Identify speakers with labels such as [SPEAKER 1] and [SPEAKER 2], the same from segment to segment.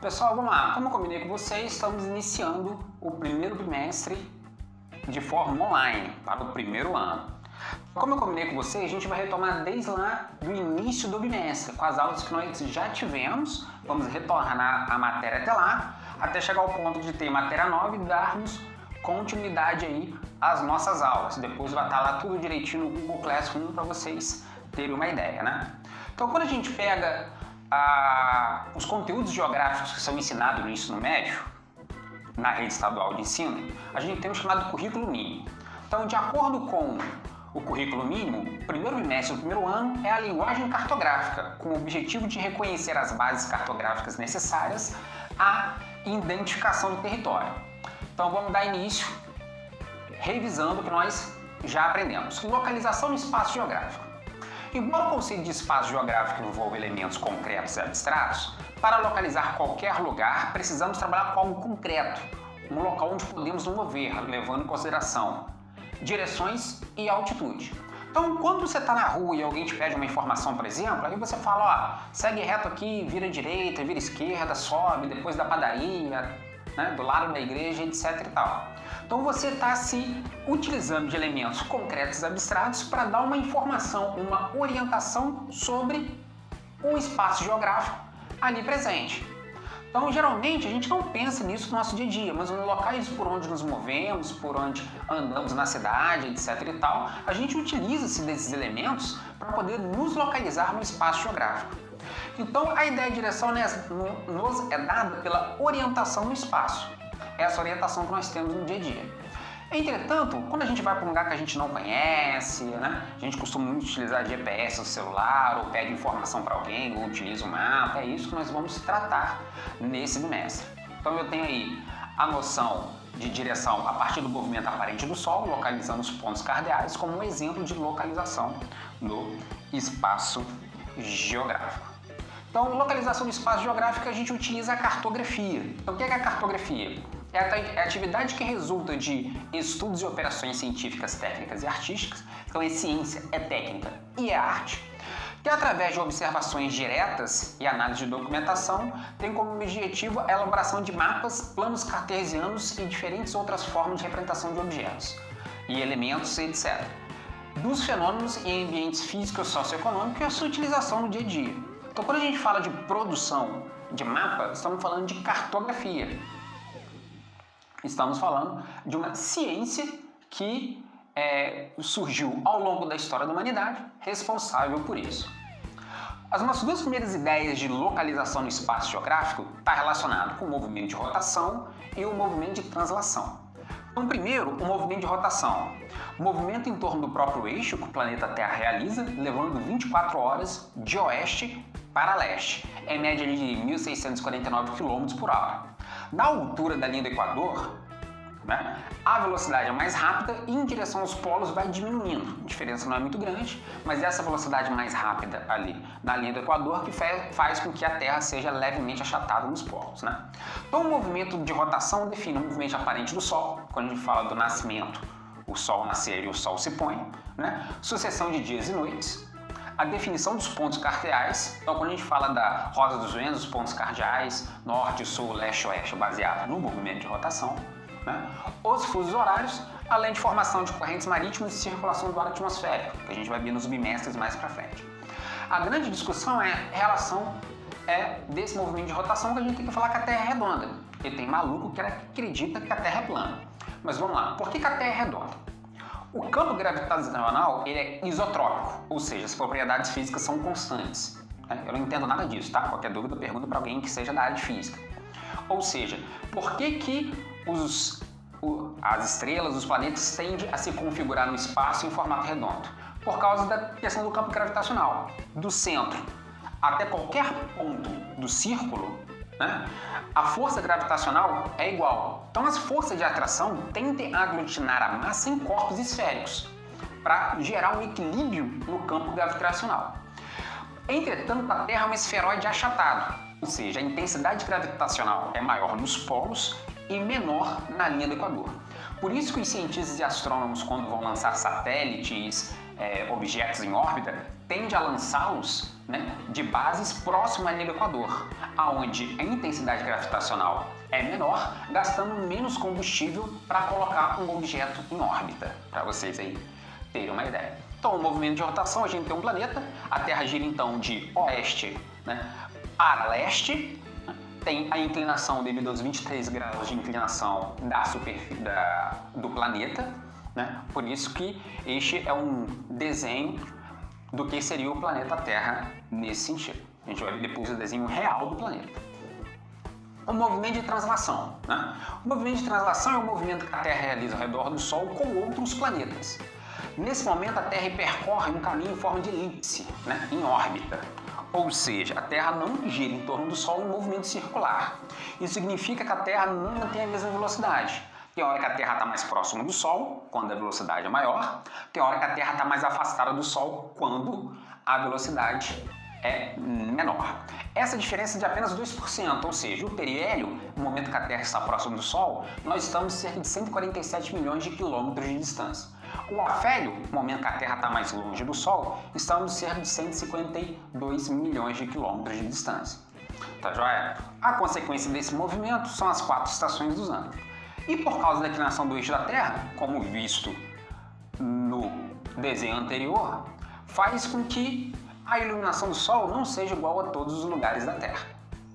[SPEAKER 1] Pessoal, vamos lá. Como eu combinei com vocês, estamos iniciando o primeiro bimestre de forma online para o primeiro ano. Como eu combinei com vocês, a gente vai retomar desde lá do início do bimestre, com as aulas que nós já tivemos. Vamos retornar a matéria até lá, até chegar ao ponto de ter matéria nova e darmos continuidade aí às nossas aulas. Depois vai estar lá tudo direitinho no Google Classroom para vocês terem uma ideia, né? Então, quando a gente pega os conteúdos geográficos que são ensinados no ensino médio, na rede estadual de ensino, a gente tem o chamado currículo mínimo. Então, de acordo com o currículo mínimo, o primeiro bimestre do primeiro ano é a linguagem cartográfica, com o objetivo de reconhecer as bases cartográficas necessárias à identificação do território. Então, vamos dar início revisando o que nós já aprendemos. Localização no espaço geográfico. Embora o conceito de espaço geográfico envolva elementos concretos e abstratos, para localizar qualquer lugar, precisamos trabalhar com algo concreto, um local onde podemos nos mover, levando em consideração direções e altitude. Então, quando você está na rua e alguém te pede uma informação, por exemplo, aí você fala, ó, segue reto aqui, vira direita, vira esquerda, sobe, depois da padaria, né, do lado da igreja, etc e tal. Então você está se utilizando de elementos concretos e abstratos para dar uma informação, uma orientação sobre o espaço geográfico ali presente. Então, geralmente, a gente não pensa nisso no nosso dia a dia, mas nos locais por onde nos movemos, por onde andamos na cidade, etc e tal, a gente utiliza-se desses elementos para poder nos localizar no espaço geográfico. Então, a ideia de direção nos é dada pela orientação no espaço. Essa orientação que nós temos no dia a dia. Entretanto, quando a gente vai para um lugar que a gente não conhece, né, a gente costuma muito utilizar GPS no celular, ou pede informação para alguém, ou utiliza um mapa, é isso que nós vamos tratar nesse bimestre. Então eu tenho aí a noção de direção a partir do movimento aparente do Sol, localizando os pontos cardeais, como um exemplo de localização no espaço geográfico. Então, localização do espaço geográfico, a gente utiliza a cartografia. Então, o que é a cartografia? É a atividade que resulta de estudos e operações científicas, técnicas e artísticas. Então, é ciência, é técnica e é arte. Que, através de observações diretas e análise de documentação, tem como objetivo a elaboração de mapas, planos cartesianos e diferentes outras formas de representação de objetos e elementos, etc. Dos fenômenos em ambientes físicos e socioeconômicos e a sua utilização no dia a dia. Então, quando a gente fala de produção de mapa, estamos falando de cartografia. Estamos falando de uma ciência que surgiu ao longo da história da humanidade, responsável por isso. As nossas duas primeiras ideias de localização no espaço geográfico estão relacionadas com o movimento de rotação e o movimento de translação. Então, primeiro, o movimento de rotação. O movimento em torno do próprio eixo que o planeta Terra realiza, levando 24 horas de oeste para leste, em média de 1.649 km por hora. Na altura da linha do Equador, né, a velocidade é mais rápida e em direção aos polos vai diminuindo. A diferença não é muito grande, mas essa velocidade mais rápida ali na linha do Equador que faz com que a Terra seja levemente achatada nos polos, né? Então, o movimento de rotação define o movimento aparente do Sol, quando a gente fala do nascimento, o Sol nascer e o Sol se põe, né? Sucessão de dias e noites. A definição dos pontos cardeais, então quando a gente fala da roda dos ventos, os pontos cardeais, norte, sul, leste, oeste, baseado no movimento de rotação, né? Os fusos horários, além de formação de correntes marítimas e circulação do ar atmosférico, que a gente vai ver nos bimestres mais para frente. A grande discussão é a relação desse movimento de rotação, que a gente tem que falar que a Terra é redonda, porque tem maluco que acredita que a Terra é plana. Mas vamos lá, por que a Terra é redonda? O campo gravitacional ele é isotrópico, ou seja, as propriedades físicas são constantes. Eu não entendo nada disso, tá? Qualquer dúvida, pergunta para alguém que seja da área de física. Ou seja, por que as estrelas, os planetas tendem a se configurar no espaço em formato redondo? Por causa da questão do campo gravitacional. Do centro até qualquer ponto do círculo, né, a força gravitacional é igual. Então, as forças de atração tendem a aglutinar a massa em corpos esféricos para gerar um equilíbrio no campo gravitacional. Entretanto, a Terra é um esferoide achatado, ou seja, a intensidade gravitacional é maior nos polos e menor na linha do Equador. Por isso que os cientistas e astrônomos, quando vão lançar satélites objetos em órbita, tende a lançá-los, né, de bases próximas à linha do Equador, aonde a intensidade gravitacional é menor, gastando menos combustível para colocar um objeto em órbita, para vocês aí terem uma ideia. Então, o movimento de rotação, a gente tem um planeta, a Terra gira então de oeste, né, para leste, tem a inclinação devido aos 23 graus de inclinação da superfície do planeta, né? Por isso que este é um desenho do que seria o planeta Terra nesse sentido. A gente vai ver depois o desenho real do planeta. O movimento de translação, né? O movimento de translação é o movimento que a Terra realiza ao redor do Sol com outros planetas. Nesse momento, a Terra percorre um caminho em forma de elipse, né, em órbita. Ou seja, a Terra não gira em torno do Sol em movimento circular. Isso significa que a Terra não mantém a mesma velocidade. Tem hora que a Terra está mais próxima do Sol, quando a velocidade é maior. Tem hora que a Terra está mais afastada do Sol, quando a velocidade é menor. Essa diferença é de apenas 2%, ou seja, o periélio, no momento que a Terra está próxima do Sol, nós estamos cerca de 147 milhões de quilômetros de distância. O afélio, no momento que a Terra está mais longe do Sol, estamos cerca de 152 milhões de quilômetros de distância. Tá joia? A consequência desse movimento são as 4 estações do ano. E por causa da inclinação do eixo da Terra, como visto no desenho anterior, faz com que a iluminação do Sol não seja igual a todos os lugares da Terra.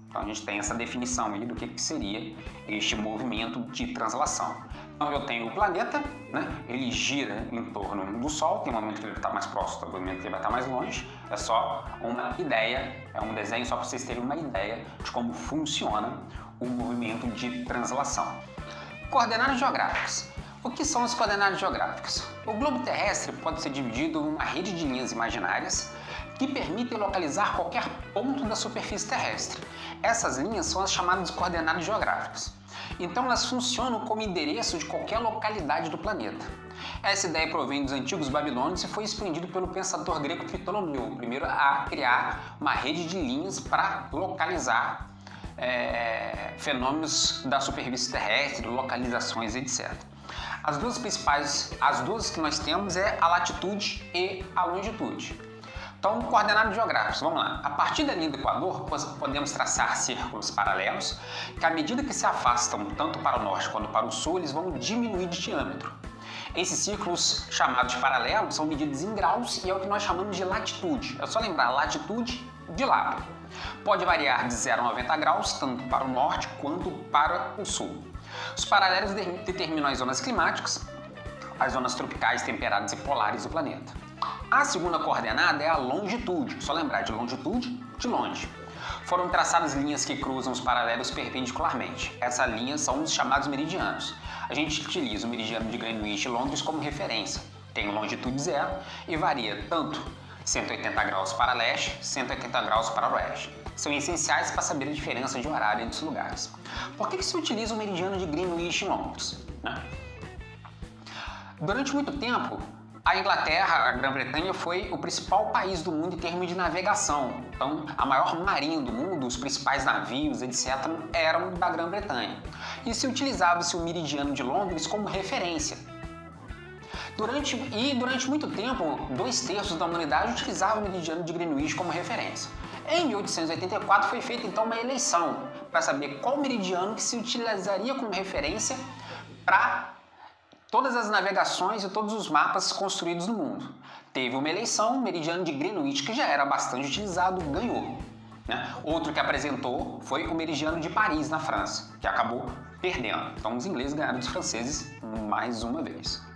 [SPEAKER 1] Então a gente tem essa definição aí do que seria este movimento de translação. Então eu tenho o planeta, né? Ele gira em torno do Sol, tem um momento que ele está mais próximo, tem um momento que ele vai estar mais longe. É só uma ideia, é um desenho só para vocês terem uma ideia de como funciona o movimento de translação. Coordenadas geográficas. O que são as coordenadas geográficas? O globo terrestre pode ser dividido em uma rede de linhas imaginárias que permitem localizar qualquer ponto da superfície terrestre. Essas linhas são as chamadas coordenadas geográficas. Então elas funcionam como endereço de qualquer localidade do planeta. Essa ideia provém dos antigos babilônios e foi expandido pelo pensador grego Ptolomeu, o primeiro a criar uma rede de linhas para localizar fenômenos da superfície terrestre, localizações, etc. As duas que nós temos é a latitude e a longitude. Então, coordenadas geográficas, vamos lá. A partir da linha do Equador, podemos traçar círculos paralelos que, à medida que se afastam tanto para o norte quanto para o sul, eles vão diminuir de diâmetro. Esses círculos chamados de paralelos são medidos em graus e é o que nós chamamos de latitude. É só lembrar, latitude de lado. Pode variar de 0 a 90 graus, tanto para o norte quanto para o sul. Os paralelos determinam as zonas climáticas, as zonas tropicais, temperadas e polares do planeta. A segunda coordenada é a longitude, só lembrar de longitude de longe. Foram traçadas linhas que cruzam os paralelos perpendicularmente. Essas linhas são os chamados meridianos. A gente utiliza o meridiano de Greenwich e Londres como referência. Tem longitude 0 e varia tanto 180 graus para leste, 180 graus para oeste. São essenciais para saber a diferença de horário entre os lugares. Por que se utiliza o meridiano de Greenwich e Londres? Durante muito tempo, a Inglaterra, a Grã-Bretanha, foi o principal país do mundo em termos de navegação. Então, a maior marinha do mundo, os principais navios, etc., eram da Grã-Bretanha. E se utilizava-se o meridiano de Londres como referência. Durante muito tempo, 2/3 da humanidade utilizava o meridiano de Greenwich como referência. Em 1884 foi feita então uma eleição para saber qual meridiano que se utilizaria como referência para todas as navegações e todos os mapas construídos no mundo. Teve uma eleição, o meridiano de Greenwich, que já era bastante utilizado, ganhou. Outro que apresentou foi o meridiano de Paris, na França, que acabou perdendo. Então os ingleses ganharam dos franceses mais uma vez.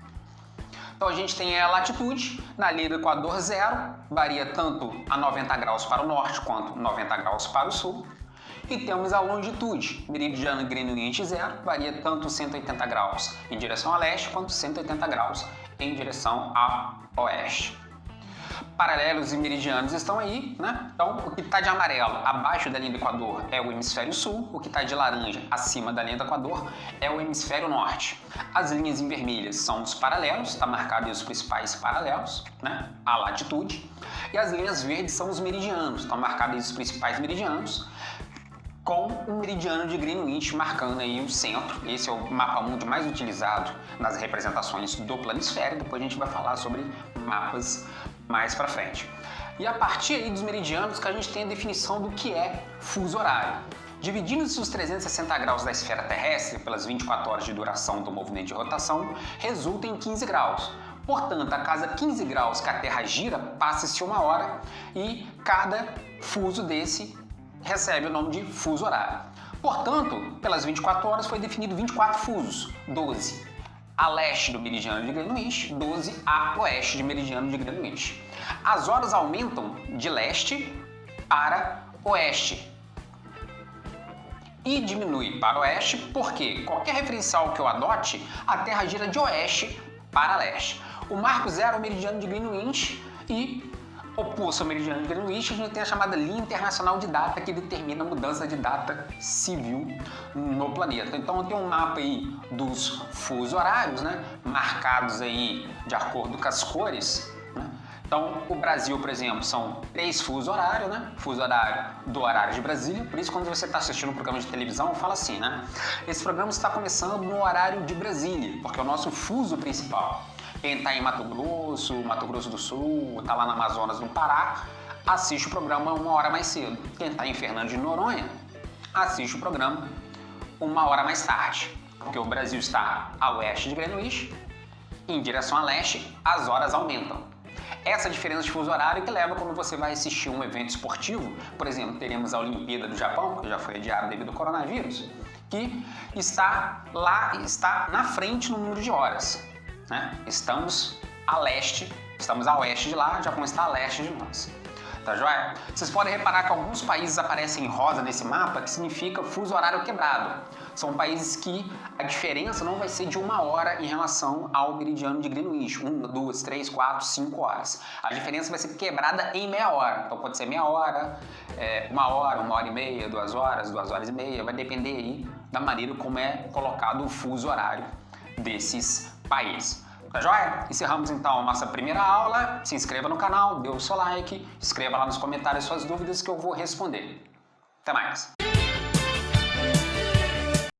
[SPEAKER 1] Então a gente tem a latitude, na linha do Equador 0, varia tanto a 90 graus para o norte quanto 90 graus para o sul. E temos a longitude, meridiano Greenwich 0, varia tanto 180 graus em direção a leste quanto 180 graus em direção a oeste. Paralelos e meridianos estão aí, Então, o que está de amarelo abaixo da linha do Equador é o hemisfério sul, o que está de laranja acima da linha do Equador é o hemisfério norte. As linhas em vermelhas são os paralelos, está marcado aí os principais paralelos, A latitude. E as linhas verdes são os meridianos, estão marcados aí os principais meridianos. com o meridiano de Greenwich marcando aí o centro. Esse é o mapa mundi mais utilizado nas representações do planisfério. Depois a gente vai falar sobre mapas mais para frente. E a partir aí dos meridianos que a gente tem a definição do que é fuso horário. Dividindo-se os 360 graus da esfera terrestre pelas 24 horas de duração do movimento de rotação, resulta em 15 graus. Portanto, a cada 15 graus que a Terra gira, passa-se 1 hora e cada fuso desse recebe o nome de fuso horário. Portanto, pelas 24 horas foi definido 24 fusos, 12 a leste do meridiano de Greenwich, 12 a oeste de meridiano de Greenwich. As horas aumentam de leste para oeste e diminui para oeste porque qualquer referencial que eu adote, a Terra gira de oeste para leste. O marco zero é o meridiano de Greenwich e oposto ao meridiano de Greenwich, a gente tem a chamada linha internacional de data que determina a mudança de data civil no planeta. Então tem um mapa aí dos fusos horários, né, marcados aí de acordo com as cores, né? Então o Brasil, por exemplo, são 3 fusos horários, né? Fuso horário do horário de Brasília. Por isso quando você está assistindo um programa de televisão, fala assim, né? Esse programa está começando no horário de Brasília, porque é o nosso fuso principal. Quem está em Mato Grosso do Sul, está lá no Amazonas, no Pará, assiste o programa 1 hora mais cedo. Quem está em Fernando de Noronha, assiste o programa 1 hora mais tarde. Porque o Brasil está a oeste de Greenwich, em direção a leste, as horas aumentam. Essa diferença de fuso horário que leva quando você vai assistir um evento esportivo, por exemplo, teremos a Olimpíada do Japão, que já foi adiada devido ao coronavírus, que está na frente no número de horas. Né? Estamos a leste, estamos a oeste de lá, o Japão está a leste de nós. Tá joia? Vocês podem reparar que alguns países aparecem em rosa nesse mapa, que significa fuso horário quebrado. São países que a diferença não vai ser de 1 hora em relação ao meridiano de Greenwich. 1, 2, 3, 4, 5 horas. A diferença vai ser quebrada em meia hora. Então pode ser meia hora, 1 hora, 1 hora e meia, 2 horas, 2 horas e meia. Vai depender aí da maneira como é colocado o fuso horário desses países. Tá joia? Encerramos então a nossa primeira aula. Se inscreva no canal, dê o seu like, escreva lá nos comentários suas dúvidas que eu vou responder. Até mais!